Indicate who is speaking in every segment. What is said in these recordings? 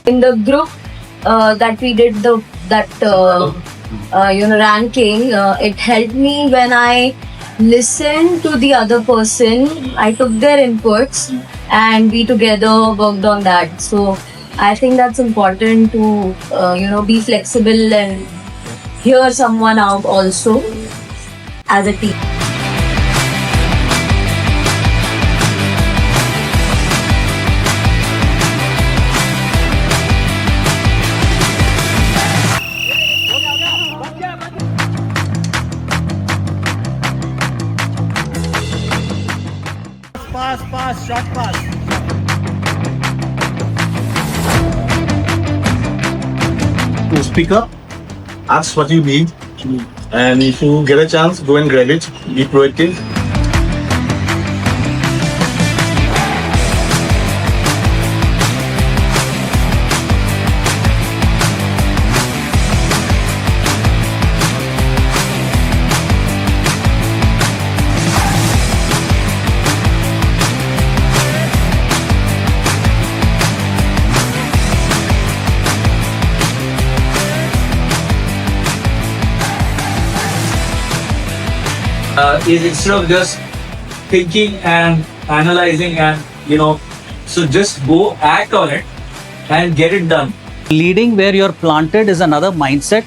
Speaker 1: In the group that we did ranking, it helped me when I listened to the other person. I took their inputs and we together worked on that. So I think that's important to be flexible and hear someone out also as a team.
Speaker 2: Pass, short pass.
Speaker 3: To speak up, ask what you need, and if you get a chance, go and grab it. Be proactive.
Speaker 4: Is instead of just thinking and analyzing and so just go act on it and get it done.
Speaker 5: Leading where you're planted is another mindset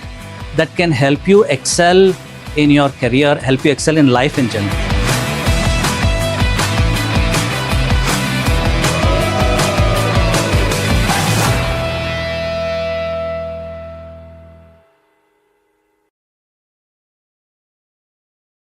Speaker 5: that can help you excel in your career, help you excel in life in general.